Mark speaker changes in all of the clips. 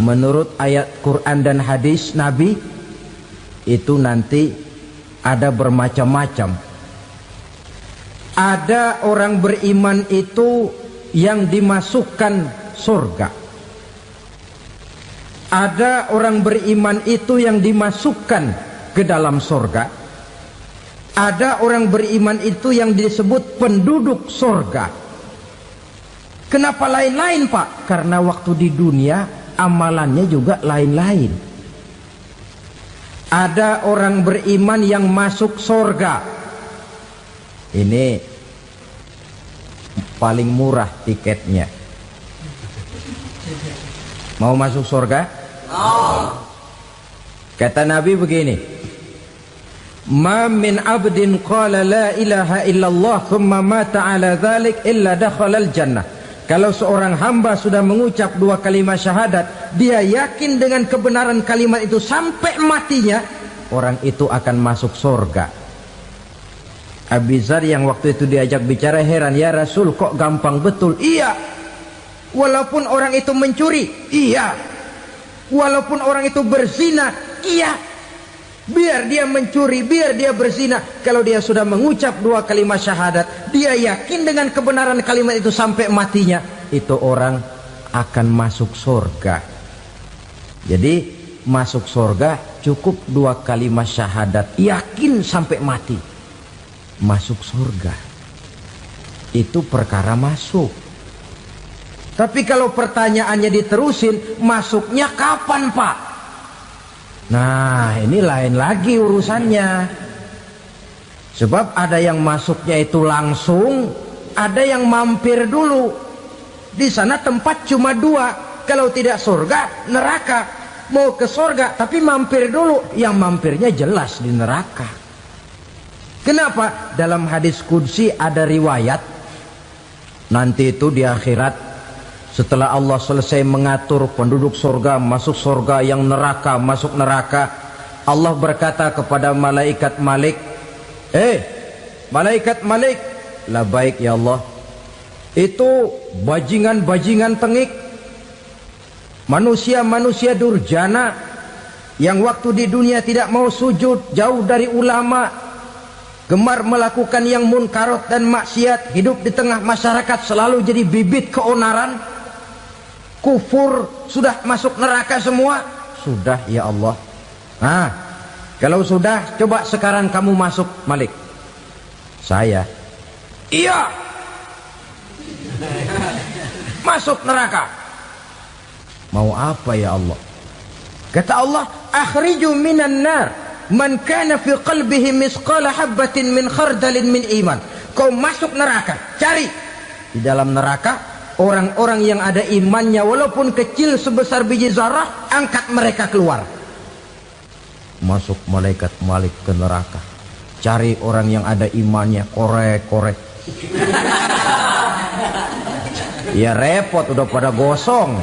Speaker 1: menurut ayat Quran dan hadis Nabi itu nanti ada bermacam-macam. Ada orang beriman itu yang dimasukkan surga. Ada orang beriman itu yang dimasukkan ke dalam surga. Ada orang beriman itu yang disebut penduduk surga. Kenapa lain-lain, Pak? Karena waktu di dunia amalannya juga lain-lain. Ada orang beriman yang masuk surga. Ini paling murah tiketnya. Mau masuk surga? Kata Nabi begini, ma min abdin qala la ilaha illallah thumma mata ala dhalik illa dakhalal jannah. Kalau seorang hamba sudah mengucap dua kalimat syahadat, dia yakin dengan kebenaran kalimat itu sampai matinya, orang itu akan masuk surga. Abi Dzar yang waktu itu diajak bicara heran, ya Rasul kok gampang betul? Iya. Walaupun orang itu mencuri, iya. Walaupun orang itu berzina, iya. Biar dia mencuri, biar dia berzina, kalau dia sudah mengucap dua kalimat syahadat, dia yakin dengan kebenaran kalimat itu sampai matinya, itu orang akan masuk surga. Jadi masuk surga cukup dua kalimat syahadat, yakin sampai mati, masuk surga. Itu perkara masuk. Tapi kalau pertanyaannya diterusin, masuknya kapan, Pak? Nah, ini lain lagi urusannya. Sebab ada yang masuknya itu langsung, ada yang mampir dulu. Di sana tempat cuma dua. Kalau tidak surga, neraka. Mau ke surga, tapi mampir dulu. Yang mampirnya jelas di neraka. Kenapa? Dalam hadis qudsi ada riwayat. Nanti itu di akhirat, setelah Allah selesai mengatur penduduk surga masuk surga, yang neraka masuk neraka, Allah berkata kepada malaikat Malik, malaikat Malik, labaik ya Allah. Itu bajingan-bajingan tengik, manusia-manusia durjana yang waktu di dunia tidak mau sujud, jauh dari ulama, gemar melakukan yang munkarat dan maksiat, hidup di tengah masyarakat selalu jadi bibit keonaran, kufur, sudah masuk neraka semua. Sudah ya Allah. Nah, kalau sudah, coba sekarang kamu masuk, Malik. Saya, iya, masuk neraka. Mau apa ya Allah? Kata Allah, akhriju minan nar man kana fi qalbihi misqala habbatin min khardalin min iman. Kau masuk neraka, cari di dalam neraka orang-orang yang ada imannya walaupun kecil sebesar biji zarah, angkat mereka keluar. Masuk malaikat Malik ke neraka, cari orang yang ada imannya, korek-korek. Ya repot, udah pada gosong.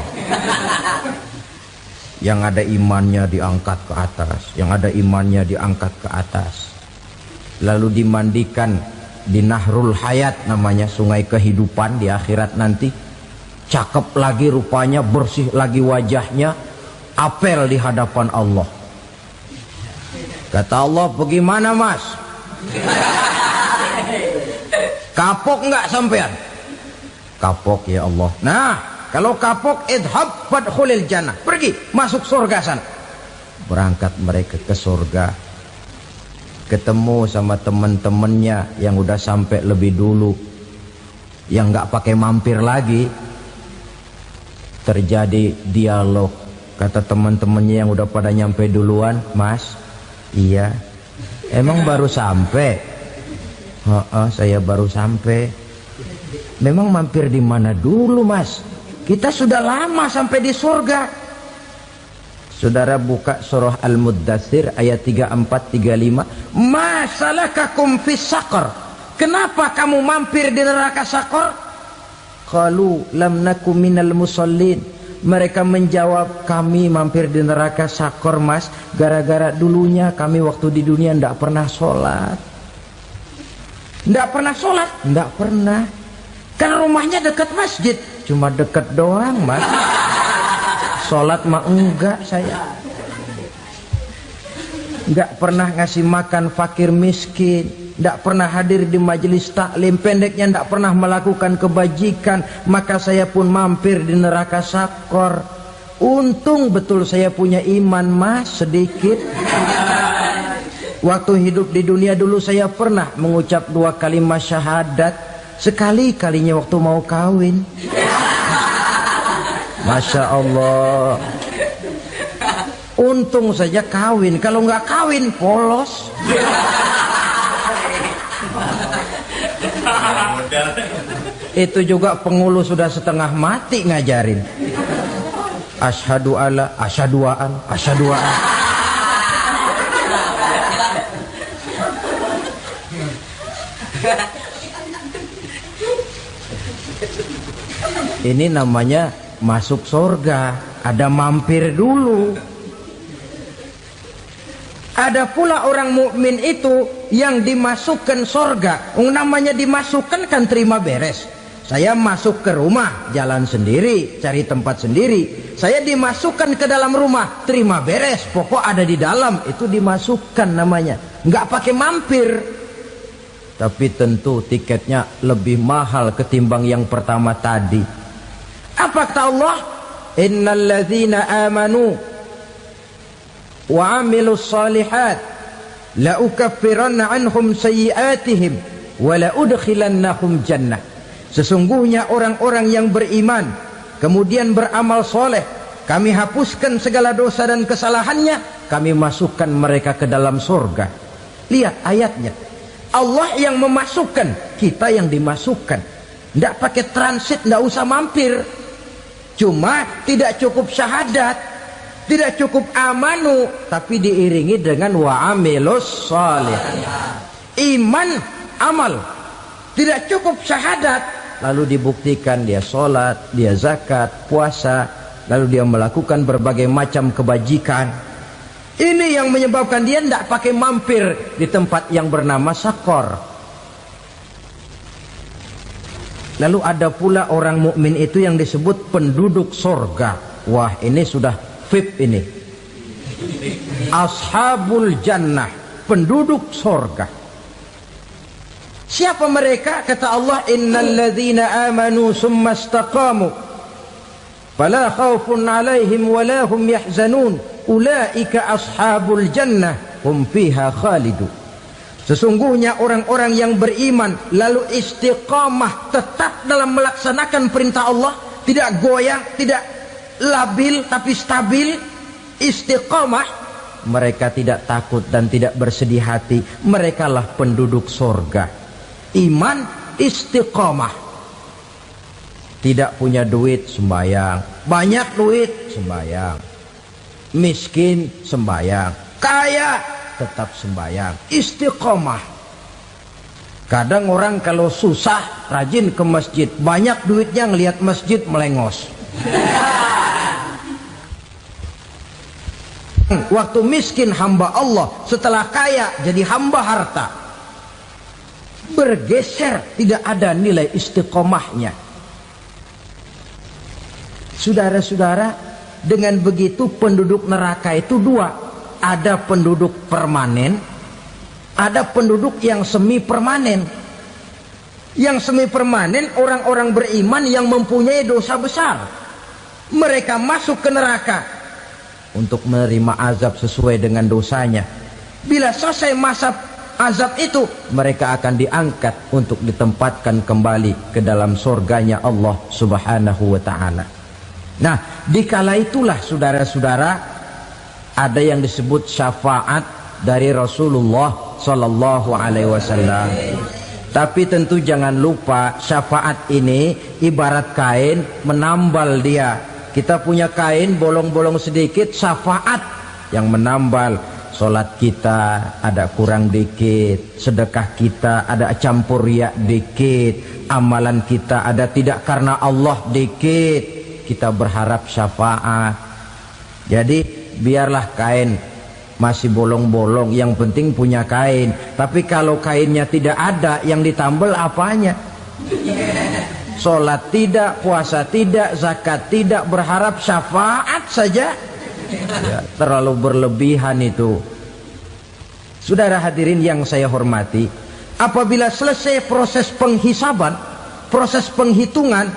Speaker 1: Yang ada imannya diangkat ke atas, yang ada imannya diangkat ke atas, lalu dimandikan di Nahrul Hayat, namanya sungai kehidupan di akhirat nanti. Cakep lagi rupanya, bersih lagi wajahnya, apel di hadapan Allah. Kata Allah, bagaimana mas? Kapok nggak sampean? Kapok ya Allah. Nah, kalau kapok, idhab fadkhulil jannah, pergi masuk surga sana. Berangkat mereka ke surga, ketemu sama teman-temannya yang udah sampai lebih dulu, yang nggak pakai mampir lagi. Terjadi dialog. Kata teman-temannya yang udah pada nyampe duluan, mas, iya, emang baru sampai? Saya baru sampai. Memang mampir di mana dulu mas? Kita sudah lama sampai di surga. Saudara buka surah Al-Muddatsir ayat 34-35. Ma salakakum fis saqar? Kenapa kamu mampir di neraka Saqar? Qalu lam nakum minal musallin. Mereka menjawab, kami mampir di neraka Saqar mas, gara-gara dulunya kami waktu di dunia tidak pernah sholat. Tidak pernah sholat? Tidak pernah. Kan rumahnya dekat masjid. Cuma dekat doang mas. Sholat mah enggak saya. Enggak pernah ngasih makan fakir miskin, enggak pernah hadir di majelis taklim, pendeknya enggak pernah melakukan kebajikan, maka saya pun mampir di neraka sakor. Untung betul saya punya iman mas sedikit. Waktu hidup di dunia dulu saya pernah mengucap 2 kalimat syahadat, sekali-kalinya waktu mau kawin. Masya Allah. Untung saja kawin, kalau nggak kawin polos. Itu juga pengulu sudah setengah mati ngajarin. Asyhadu alla, asyaduaan, asyaduaan. Ini namanya masuk surga, ada mampir dulu. Ada pula orang mukmin itu yang dimasukkan surga. Namanya dimasukkan kan terima beres. Saya masuk ke rumah, jalan sendiri, cari tempat sendiri. Saya dimasukkan ke dalam rumah, terima beres. Pokok ada di dalam, itu dimasukkan namanya. Nggak pakai mampir. Tapi tentu tiketnya lebih mahal ketimbang yang pertama tadi. Apa kata Allah? Innal ladzina amanu wa amilus salihat la ukaffiranna anhum sayyi'atihim wa la udkhilannahum jannah. Sesungguhnya orang-orang yang beriman kemudian beramal soleh, kami hapuskan segala dosa dan kesalahannya, kami masukkan mereka ke dalam surga. Lihat ayatnya, Allah yang memasukkan, kita yang dimasukkan. Tidak pakai transit, tidak usah mampir. Cuma tidak cukup syahadat, tidak cukup amanu, tapi diiringi dengan wa'amilus salih. Iman, amal. Tidak cukup syahadat, lalu dibuktikan dia sholat, dia zakat, puasa, lalu dia melakukan berbagai macam kebajikan. Ini yang menyebabkan dia tidak pakai mampir di tempat yang bernama sakor. Lalu ada pula orang mukmin itu yang disebut penduduk sorga. Wah, ini sudah VIP ini. Ashabul jannah, penduduk sorga. Siapa mereka? Kata Allah, innal ladzina amanu summa istaqamu fala khaufun alaihim wala hum yahzanun ulaika ashabul jannah hum fiha khalidun. Sesungguhnya orang-orang yang beriman lalu istiqamah, tetap dalam melaksanakan perintah Allah, tidak goyang, tidak labil tapi stabil, istiqamah, mereka tidak takut dan tidak bersedih hati. Merekalah penduduk surga. Iman, istiqamah. Tidak punya duit, sembahyang. Banyak duit, sembahyang. Miskin, sembahyang. Kaya, tetap sembahyang. Istiqamah. Kadang orang kalau susah rajin ke masjid, banyak duitnya ngelihat masjid melengos. Waktu miskin hamba Allah, setelah kaya jadi hamba harta. Bergeser, tidak ada nilai istiqomahnya. Saudara-saudara, dengan begitu penduduk neraka itu dua. Ada penduduk permanen, ada penduduk yang semi permanen. Yang semi permanen orang-orang beriman yang mempunyai dosa besar. Mereka masuk ke neraka untuk menerima azab sesuai dengan dosanya. Bila selesai masa azab itu, mereka akan diangkat untuk ditempatkan kembali ke dalam surganya Allah Subhanahu wa ta'ala. Nah, dikala itulah saudara-saudara, ada yang disebut syafaat dari Rasulullah Sallallahu Alaihi Wasallam. Tapi tentu jangan lupa, syafaat ini ibarat kain menambal dia. Kita punya kain bolong-bolong sedikit, syafaat yang menambal. Solat kita ada kurang dikit, sedekah kita ada campur riak dikit, amalan kita ada tidak karena Allah dikit, kita berharap syafaat. Jadi biarlah kain masih bolong-bolong, yang penting punya kain. Tapi kalau kainnya tidak ada, yang ditambal apanya? sholat tidak, puasa tidak, zakat tidak, berharap syafaat saja. Ya, terlalu berlebihan itu. Saudara hadirin yang saya hormati, apabila selesai proses penghisaban, proses penghitungan,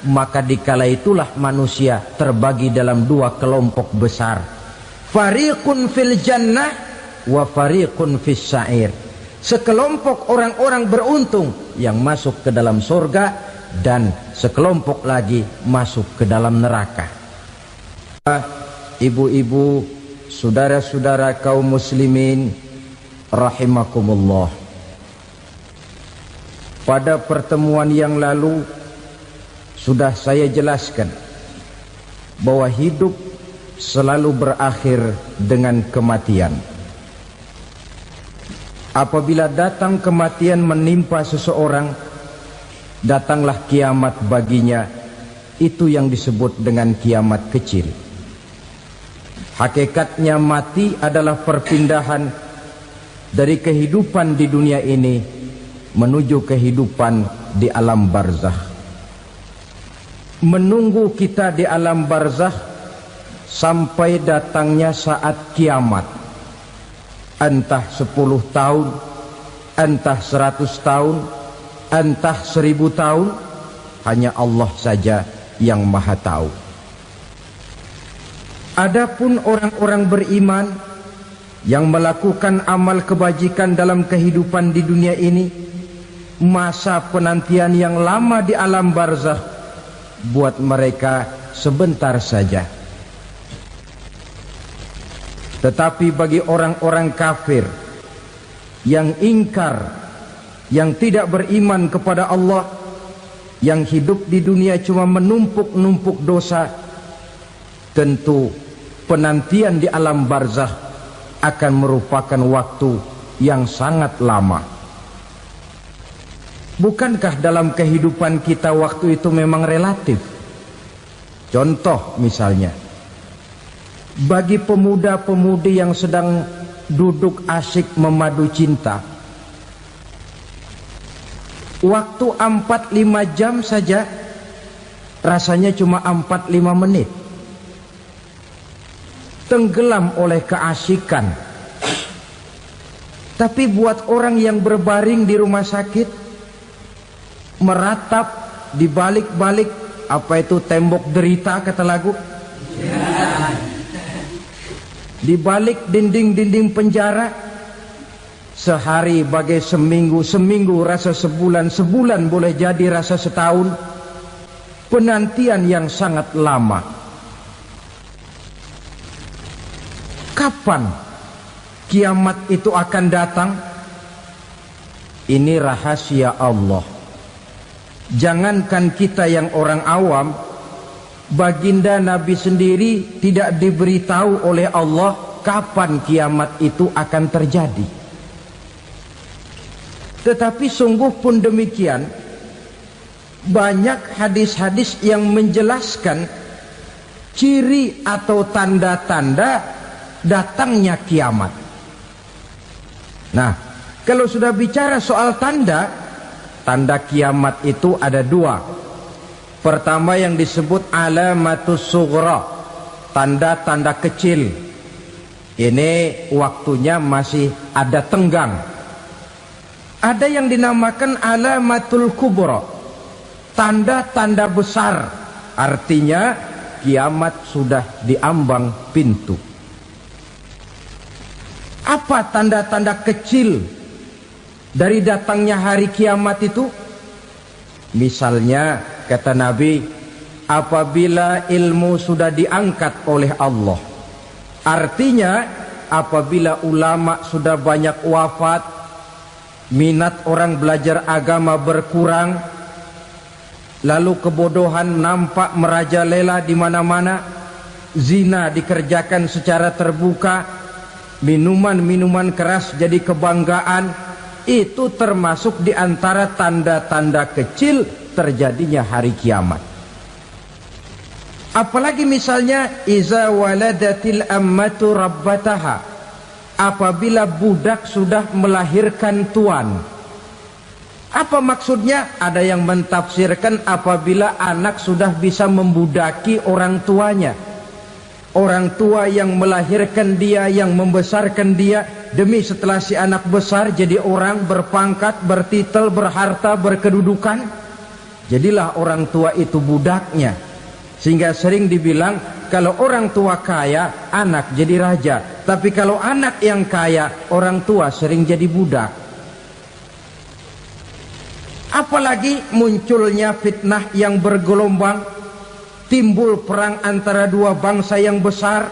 Speaker 1: maka dikala itulah manusia terbagi dalam dua kelompok besar. Fariqun fil jannah wa fariqun fis sa'ir. Sekelompok orang-orang beruntung yang masuk ke dalam surga, dan sekelompok lagi masuk ke dalam neraka. Ibu-ibu, saudara-saudara kaum muslimin rahimakumullah, pada pertemuan yang lalu sudah saya jelaskan bahwa hidup selalu berakhir dengan kematian. Apabila datang kematian menimpa seseorang, datanglah kiamat baginya. Itu yang disebut dengan kiamat kecil. Hakikatnya mati adalah perpindahan dari kehidupan di dunia ini menuju kehidupan di alam barzakh. Menunggu kita di alam barzakh sampai datangnya saat kiamat. Entah 10 tahun, entah 100 tahun, entah 1000 tahun, hanya Allah saja yang maha tahu. Adapun orang-orang beriman yang melakukan amal kebajikan dalam kehidupan di dunia ini, masa penantian yang lama di alam barzakh buat mereka sebentar saja. Tetapi bagi orang-orang kafir yang ingkar, yang tidak beriman kepada Allah, yang hidup di dunia cuma menumpuk-numpuk dosa, tentu penantian di alam barzakh akan merupakan waktu yang sangat lama. Bukankah dalam kehidupan kita waktu itu memang relatif? Contoh misalnya, bagi pemuda-pemudi yang sedang duduk asyik memadu cinta, waktu 4-5 jam saja rasanya cuma 4-5 menit. Tenggelam oleh keasikan. Tapi buat orang yang berbaring di rumah sakit, meratap di balik-balik apa itu tembok derita kata lagu, di balik dinding-dinding penjara, sehari bagai seminggu, seminggu rasa sebulan, sebulan boleh jadi rasa setahun. Penantian yang sangat lama. Kapan kiamat itu akan datang? Ini rahasia Allah. Jangankan kita yang orang awam, baginda Nabi sendiri tidak diberitahu oleh Allah kapan kiamat itu akan terjadi. Tetapi sungguh pun demikian, banyak hadis-hadis yang menjelaskan ciri atau tanda-tanda datangnya kiamat. Nah, kalau sudah bicara soal tanda, tanda kiamat itu ada dua. Pertama yang disebut alamatus sughra, tanda-tanda kecil. Ini waktunya masih ada tenggang. Ada yang dinamakan alamatul kubra, tanda-tanda besar. Artinya kiamat sudah diambang pintu. Apa tanda-tanda kecil dari datangnya hari kiamat itu? Misalnya kata Nabi, apabila ilmu sudah diangkat oleh Allah, artinya apabila ulama sudah banyak wafat, minat orang belajar agama berkurang, lalu kebodohan nampak merajalela di mana-mana, zina dikerjakan secara terbuka, minuman-minuman keras jadi kebanggaan, itu termasuk di antara tanda-tanda kecil terjadinya hari kiamat. Apalagi misalnya iza waladatil ammatu rabbataha, apabila budak sudah melahirkan tuan. Apa maksudnya? Ada yang mentafsirkan apabila anak sudah bisa membudaki orang tuanya. Orang tua yang melahirkan dia, yang membesarkan dia, demi setelah si anak besar jadi orang berpangkat, bertitel, berharta, berkedudukan, jadilah orang tua itu budaknya. Sehingga sering dibilang kalau orang tua kaya, anak jadi raja. Tapi kalau anak yang kaya, orang tua sering jadi budak. Apalagi munculnya fitnah yang bergelombang, timbul perang antara dua bangsa yang besar,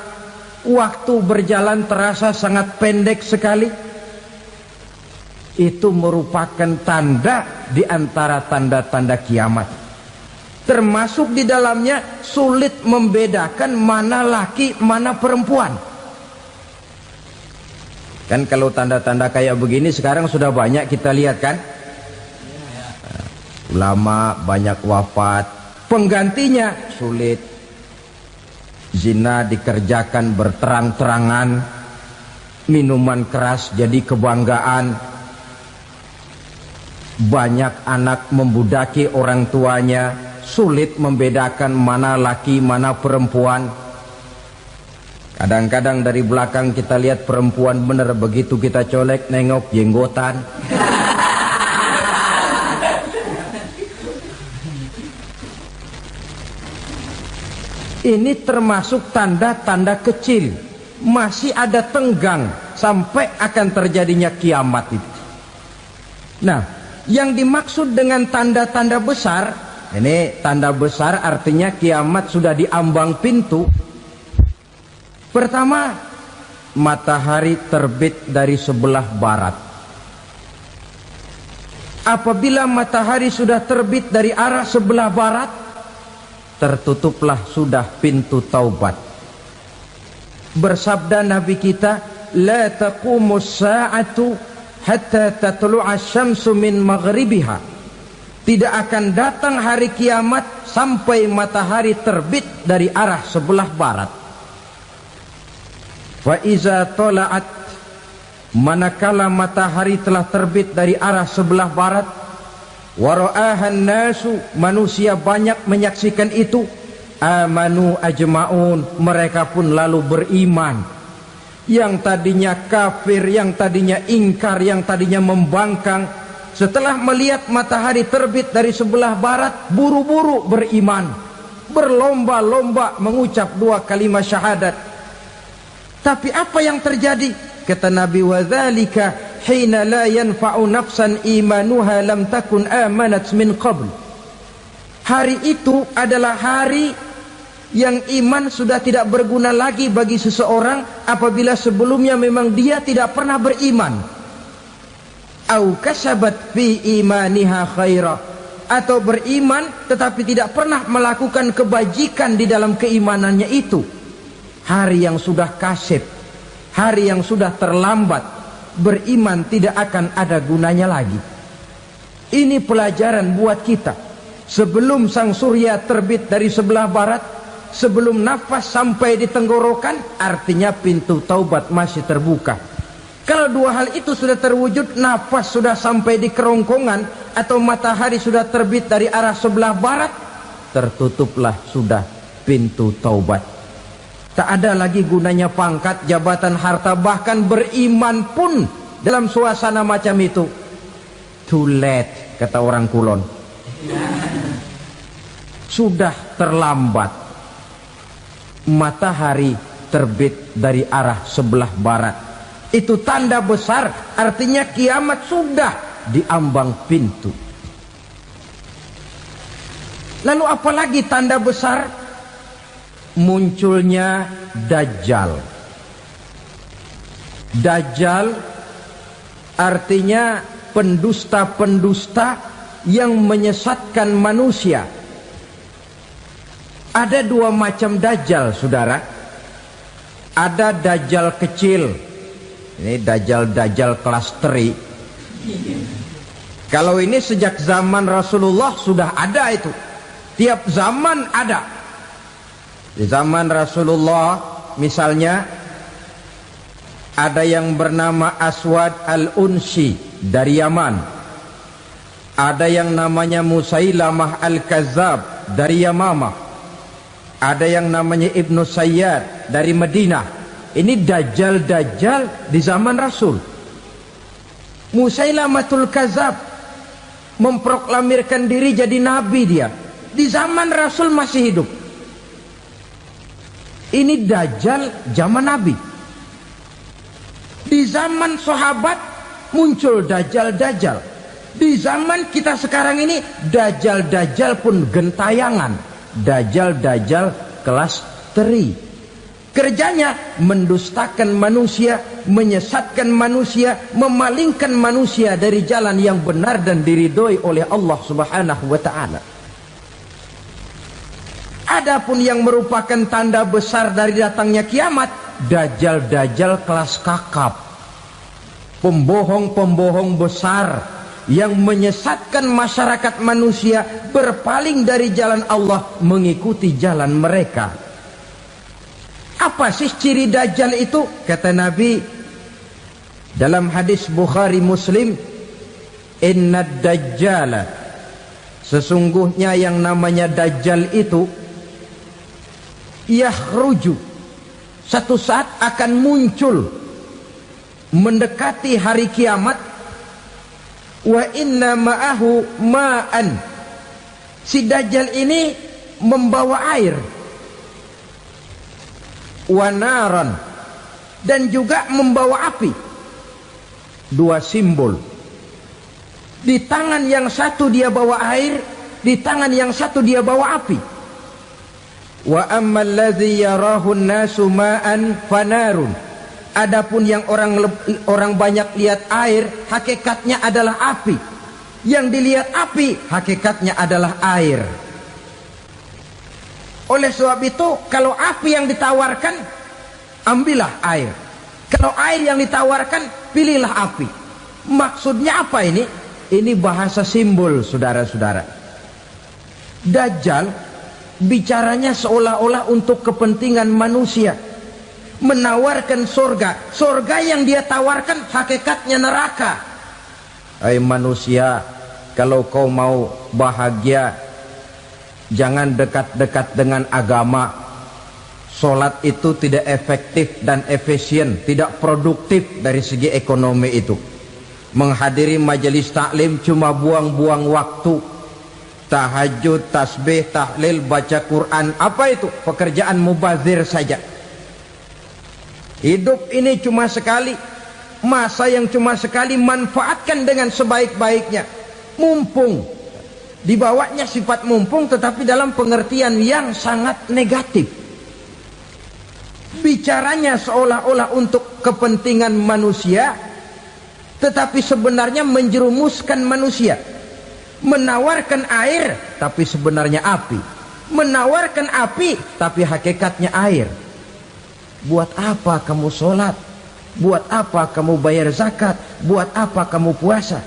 Speaker 1: waktu berjalan terasa sangat pendek sekali. Itu merupakan tanda di antara tanda-tanda kiamat. Termasuk di dalamnya sulit membedakan mana laki, mana perempuan. Kan kalau tanda-tanda kayak begini sekarang sudah banyak kita lihat kan. Ulama banyak wafat, penggantinya sulit. Zina dikerjakan berterang-terangan, minuman keras jadi kebanggaan, banyak anak membudaki orang tuanya, sulit membedakan mana laki mana perempuan. Kadang-kadang dari belakang kita lihat perempuan bener, begitu kita colek nengok jenggotan. Ini termasuk tanda-tanda kecil, masih ada tenggang sampai akan terjadinya kiamat itu. Nah, yang dimaksud dengan tanda-tanda besar, ini tanda besar artinya kiamat sudah diambang pintu. Pertama, matahari terbit dari sebelah barat. Apabila matahari sudah terbit dari arah sebelah barat, tertutuplah sudah pintu taubat. Bersabda Nabi kita, la taqumus sa'atu hatta tatlu'a syamsu min maghribiha. Tidak akan datang hari kiamat sampai matahari terbit dari arah sebelah barat. Fa iza tala'at, manakala matahari telah terbit dari arah sebelah barat, wara'ahan nasu, manusia banyak menyaksikan itu, amanu ajma'un, mereka pun lalu beriman. Yang tadinya kafir, yang tadinya ingkar, yang tadinya membangkang, setelah melihat matahari terbit dari sebelah barat, buru-buru beriman, berlomba-lomba mengucap dua kalimat syahadat. Tapi apa yang terjadi? Kata Nabi, wadzalika hina la yanfa'u nafsan imanuha lam takun amanat min qabl. Hari itu adalah hari yang iman sudah tidak berguna lagi bagi seseorang apabila sebelumnya memang dia tidak pernah beriman. Au kasabat fi imaniha khaira, atau beriman tetapi tidak pernah melakukan kebajikan di dalam keimanannya itu. Hari yang sudah kasib, hari yang sudah terlambat, beriman tidak akan ada gunanya lagi. Ini pelajaran buat kita. Sebelum sang surya terbit dari sebelah barat, sebelum nafas sampai di tenggorokan, artinya pintu taubat masih terbuka. Kalau dua hal itu sudah terwujud, nafas sudah sampai di kerongkongan, atau matahari sudah terbit dari arah sebelah barat, tertutuplah sudah pintu taubat. Tak ada lagi gunanya pangkat, jabatan, harta, bahkan beriman pun dalam suasana macam itu. Too late, kata orang Kulon. Sudah terlambat. Matahari terbit dari arah sebelah barat. Itu tanda besar, artinya kiamat sudah diambang pintu. Lalu apalagi tanda besar? Munculnya Dajjal. Dajjal artinya pendusta-pendusta yang menyesatkan manusia. Ada dua macam Dajjal, saudara. Ada Dajjal kecil. Ini Dajjal kelas 3. Kalau ini sejak zaman Rasulullah sudah ada itu. Tiap zaman ada. Di zaman Rasulullah misalnya ada yang bernama Aswad al-Unsi dari Yaman. Ada yang namanya Musailamah Al-Kazzab dari Yamamah. Ada yang namanya Ibnu Sayyad dari Madinah. Ini dajjal-dajjal di zaman Rasul. Musailamatul Kazzab memproklamirkan diri jadi nabi dia. Di zaman Rasul masih hidup. Ini dajjal zaman Nabi. Di zaman sahabat muncul dajjal-dajjal. Di zaman kita sekarang ini dajjal-dajjal pun gentayangan. Dajjal-dajjal kelas teri. Kerjanya mendustakan manusia, menyesatkan manusia, memalingkan manusia dari jalan yang benar dan diridhoi oleh Allah Subhanahu wa taala. Adapun yang merupakan tanda besar dari datangnya kiamat, dajjal-dajjal kelas kakap. Pembohong-pembohong besar yang menyesatkan masyarakat manusia berpaling dari jalan Allah mengikuti jalan mereka. Apa sih ciri dajjal itu? Kata Nabi dalam hadis Bukhari Muslim, innad dajjala, sesungguhnya yang namanya dajjal itu yakhruju, satu saat akan muncul mendekati hari kiamat. Wa inna ma'ahu ma'an, si dajjal ini membawa air. Wa naran, dan juga membawa api. Dua simbol. Di tangan yang satu dia bawa air, di tangan yang satu dia bawa api. Wa ammal ladzi yarahu an-nasu ma'an fanarun, adapun yang orang banyak lihat air, hakikatnya adalah api. Yang dilihat api, hakikatnya adalah air. Oleh sebab itu, kalau api yang ditawarkan, ambillah air. Kalau air yang ditawarkan, pilihlah api. Maksudnya apa ini? Ini bahasa simbol, saudara-saudara. Dajjal bicaranya seolah-olah untuk kepentingan manusia, menawarkan surga. Surga yang dia tawarkan hakikatnya neraka. Hai manusia, kalau kau mau bahagia, jangan dekat-dekat dengan agama. Solat itu tidak efektif dan efisien, tidak produktif dari segi ekonomi itu. Menghadiri majelis taklim cuma buang-buang waktu. Tahajud, tasbih, tahlil, baca Quran, apa itu? Pekerjaan mubazir saja. Hidup ini cuma sekali, masa yang cuma sekali, manfaatkan dengan sebaik-baiknya. Mumpung, dibawanya sifat mumpung, tetapi dalam pengertian yang sangat negatif. Bicaranya seolah-olah untuk kepentingan manusia, tetapi sebenarnya menjerumuskan manusia. Menawarkan air, tapi sebenarnya api. Menawarkan api, tapi hakikatnya air. Buat apa kamu sholat? Buat apa kamu bayar zakat? Buat apa kamu puasa?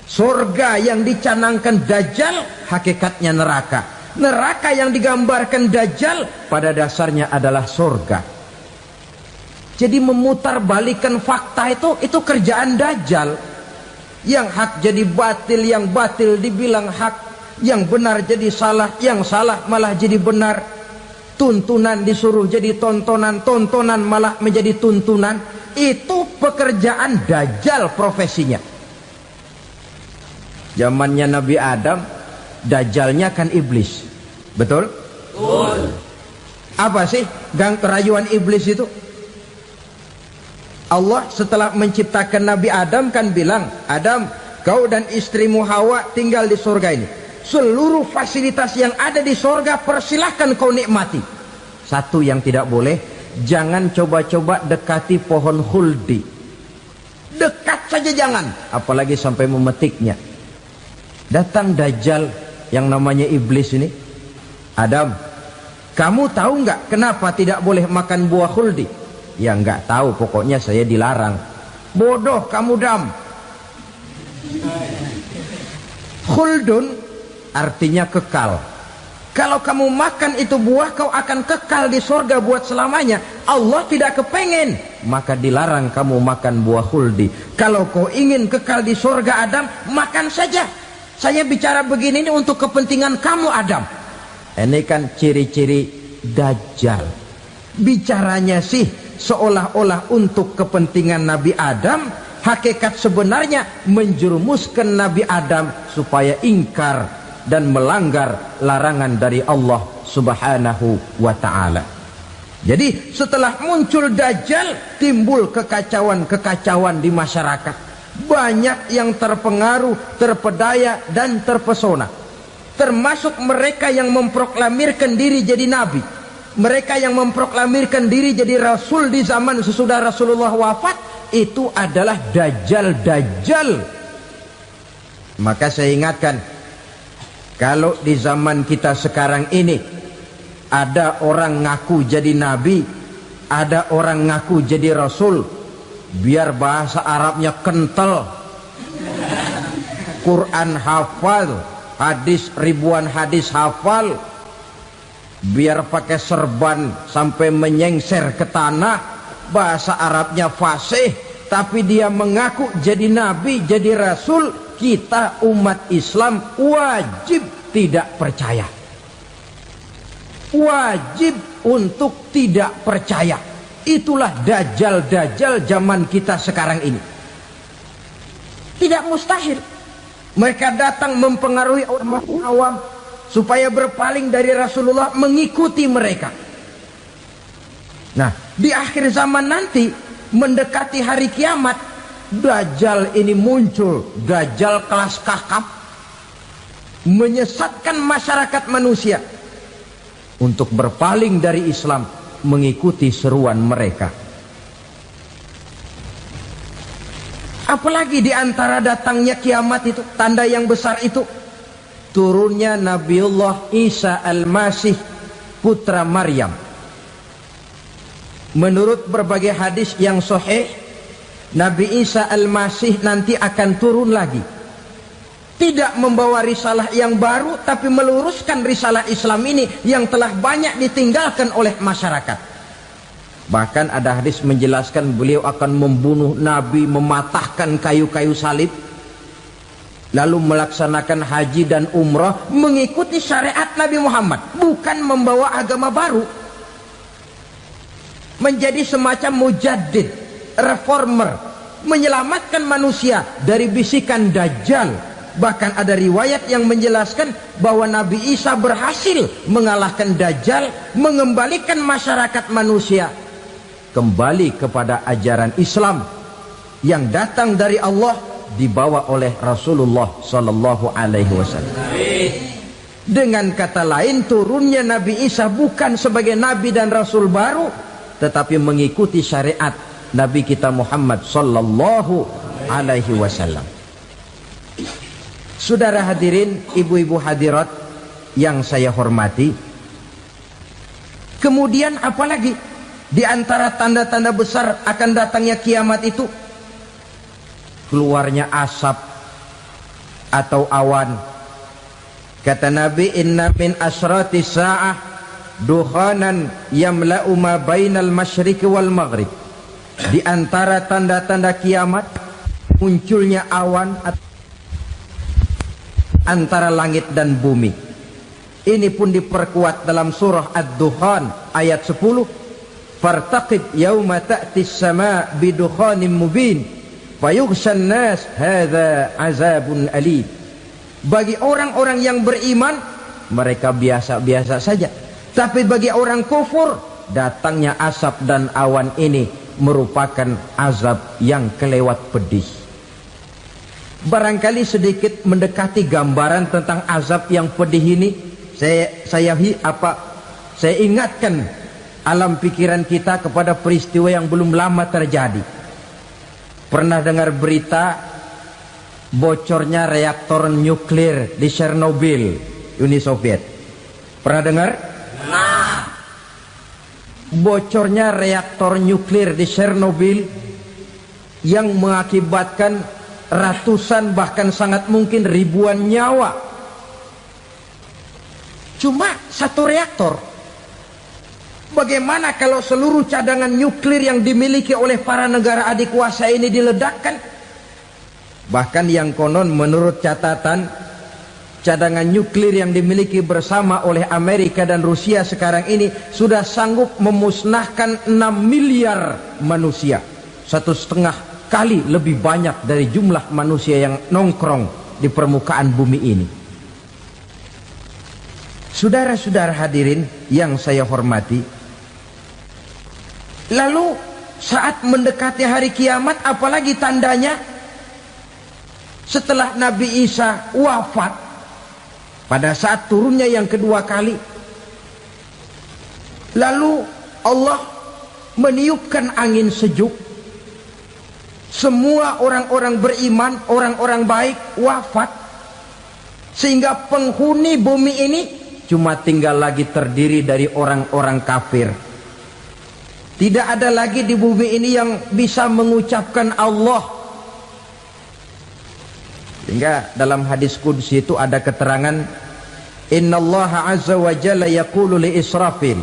Speaker 1: Surga yang dicanangkan Dajjal, hakikatnya neraka. Neraka yang digambarkan Dajjal, pada dasarnya adalah surga. Jadi memutarbalikkan fakta itu kerjaan Dajjal. Yang hak jadi batil, yang batil dibilang hak, yang benar jadi salah, yang salah malah jadi benar. Tuntunan disuruh jadi tontonan, tontonan malah menjadi tuntunan. Itu pekerjaan Dajjal profesinya. Zamannya Nabi Adam, Dajjalnya kan iblis. Betul? Betul. Apa sih gang kerayuan iblis itu? Allah setelah menciptakan Nabi Adam kan bilang, Adam, kau dan istrimu Hawa tinggal di surga ini. Seluruh fasilitas yang ada di surga persilahkan kau nikmati. Satu yang tidak boleh, jangan coba-coba dekati pohon khuldi. Dekat saja jangan, apalagi sampai memetiknya. Datang Dajjal yang namanya iblis ini. Adam, kamu tahu nggak kenapa tidak boleh makan buah khuldi? Ya nggak tahu, pokoknya saya dilarang. Bodoh kamu Dam. Khuldun artinya kekal. Kalau kamu makan itu buah, kau akan kekal di surga buat selamanya. Allah tidak kepengen, maka dilarang kamu makan buah khuldi. Kalau kau ingin kekal di surga Adam, makan saja. Saya bicara begini ini untuk kepentingan kamu Adam. Ini kan ciri-ciri Dajjal. Bicaranya sih seolah-olah untuk kepentingan Nabi Adam, hakikat sebenarnya menjerumuskan Nabi Adam supaya ingkar dan melanggar larangan dari Allah Subhanahu wa ta'ala. Jadi setelah muncul Dajjal, timbul kekacauan-kekacauan di masyarakat. Banyak yang terpengaruh, terpedaya dan terpesona. Termasuk mereka yang memproklamirkan diri jadi nabi, mereka yang memproklamirkan diri jadi rasul di zaman sesudah Rasulullah wafat. Itu adalah Dajjal. Maka saya ingatkan, kalau di zaman kita sekarang ini ada orang ngaku jadi nabi, ada orang ngaku jadi rasul, biar bahasa Arabnya kental, Quran hafal, hadis ribuan hadis hafal, biar pakai serban sampai menyengser ke tanah, bahasa Arabnya fasih, tapi dia mengaku jadi nabi, jadi rasul, kita umat Islam wajib tidak percaya. Wajib untuk tidak percaya. Itulah Dajjal zaman kita sekarang ini. Tidak mustahil mereka datang mempengaruhi orang awam supaya berpaling dari Rasulullah, mengikuti mereka. Nah, di akhir zaman nanti, mendekati hari kiamat, Dajjal ini muncul. Dajjal kelas kakap, menyesatkan masyarakat manusia untuk berpaling dari Islam, mengikuti seruan mereka. Apalagi di antara datangnya kiamat itu, tanda yang besar itu, turunnya Nabiullah Isa Al-Masih, putra Maryam. Menurut berbagai hadis yang sahih, Nabi Isa Al-Masih nanti akan turun lagi. Tidak membawa risalah yang baru, tapi meluruskan risalah Islam ini yang telah banyak ditinggalkan oleh masyarakat. Bahkan ada hadis menjelaskan beliau akan membunuh Nabi, mematahkan kayu-kayu salib, lalu melaksanakan haji dan umrah mengikuti syariat Nabi Muhammad, bukan membawa agama baru. Menjadi semacam mujaddid, reformer, menyelamatkan manusia dari bisikan Dajjal. Bahkan ada riwayat yang menjelaskan bahwa Nabi Isa berhasil mengalahkan Dajjal, mengembalikan masyarakat manusia kembali kepada ajaran Islam yang datang dari Allah, dibawa oleh Rasulullah sallallahu alaihi wasallam. Dengan kata lain, turunnya Nabi Isa bukan sebagai nabi dan rasul baru, tetapi mengikuti syariat Nabi kita Muhammad sallallahu alaihi wasallam. Saudara hadirin, ibu-ibu hadirat yang saya hormati, kemudian apalagi di antara tanda-tanda besar akan datangnya kiamat itu? Keluarnya asap atau awan. Kata Nabi, inna min asratis sa'ah dukhanan yamla'u ma bainal masyriqi wal maghrib. Di antara tanda-tanda kiamat, munculnya awan antara langit dan bumi. Ini pun diperkuat dalam surah Ad-Dukhan ayat 10. Fartaqib yawma ta'ti as-sama' bidukhanin mubin fayughshan nas hadza azabun alim. Bagi orang-orang yang beriman, mereka biasa-biasa saja. Tapi bagi orang kufur, datangnya asap dan awan ini merupakan azab yang kelewat pedih. Barangkali sedikit mendekati gambaran tentang azab yang pedih ini, saya ingatkan alam pikiran kita kepada peristiwa yang belum lama terjadi. Pernah dengar berita bocornya reaktor nuklir di Chernobyl, Uni Soviet? Pernah dengar? Nah, bocornya reaktor nuklir di Chernobyl yang mengakibatkan ratusan, bahkan sangat mungkin ribuan nyawa. Cuma satu reaktor. Bagaimana kalau seluruh cadangan nuklir yang dimiliki oleh para negara adik kuasa ini diledakkan? Bahkan yang konon menurut catatan cadangan nuklir yang dimiliki bersama oleh Amerika dan Rusia sekarang ini sudah sanggup memusnahkan 6 miliar manusia, 1,5 kali lebih banyak dari jumlah manusia yang nongkrong di permukaan bumi ini. Saudara-saudara hadirin yang saya hormati, lalu saat mendekati hari kiamat, apalagi tandanya? Setelah Nabi Isa wafat, pada saat turunnya yang kedua kali, lalu Allah meniupkan angin sejuk. Semua orang-orang beriman, orang-orang baik wafat, sehingga penghuni bumi ini cuma tinggal lagi terdiri dari orang-orang kafir. Tidak ada lagi di bumi ini yang bisa mengucapkan Allah. Sehingga dalam hadis qudsi itu ada keterangan, innallaha azza wa jalla yaqulu li Israfil.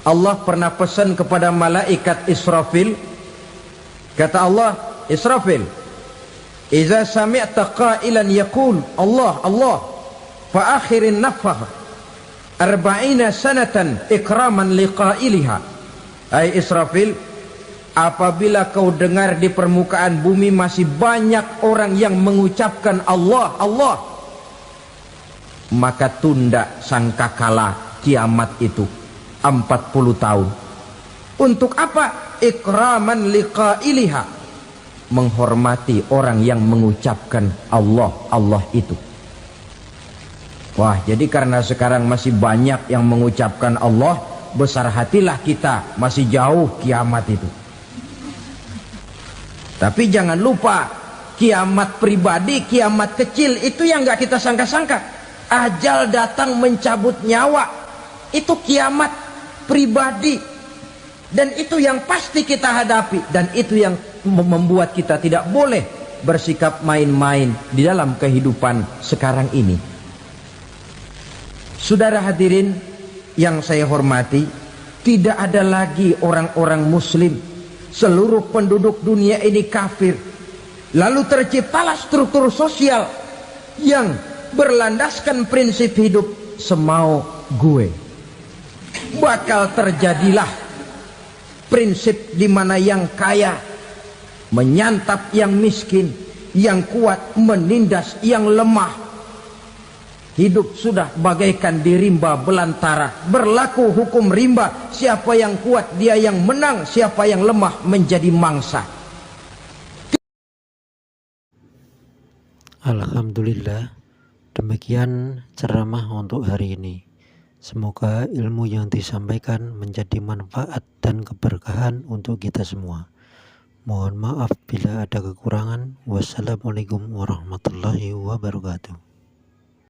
Speaker 1: Allah pernah pesan kepada malaikat Israfil, kata Allah, Israfil, idza sami'ta qailan yaqul Allah Allah fa akhirin nafakh 40 sanatan ikraman liqailiha. Hai Israfil, apabila kau dengar di permukaan bumi masih banyak orang yang mengucapkan Allah Allah, maka tunda sangkakala kiamat itu 40 tahun. Untuk apa? Ikraman liqailiha, menghormati orang yang mengucapkan Allah Allah itu. Wah, jadi karena sekarang masih banyak yang mengucapkan Allah, besar hatilah kita, masih jauh kiamat itu. Tapi jangan lupa, kiamat pribadi, kiamat kecil itu yang gak kita sangka-sangka. Ajal datang mencabut nyawa, itu kiamat pribadi, dan itu yang pasti kita hadapi, dan itu yang membuat kita tidak boleh bersikap main-main di dalam kehidupan sekarang ini. Saudara hadirin yang saya hormati, tidak ada lagi orang-orang muslim. Seluruh penduduk dunia ini kafir. Lalu terciptalah struktur sosial yang berlandaskan prinsip hidup semau gue. Bakal terjadilah prinsip di mana yang kaya menyantap yang miskin, yang kuat menindas yang lemah. Hidup sudah bagaikan di rimba belantara, berlaku hukum rimba, siapa yang kuat dia yang menang, siapa yang lemah menjadi mangsa.
Speaker 2: Alhamdulillah, demikian ceramah untuk hari ini. Semoga ilmu yang disampaikan menjadi manfaat dan keberkahan untuk kita semua. Mohon maaf bila ada kekurangan. Wassalamualaikum warahmatullahi wabarakatuh.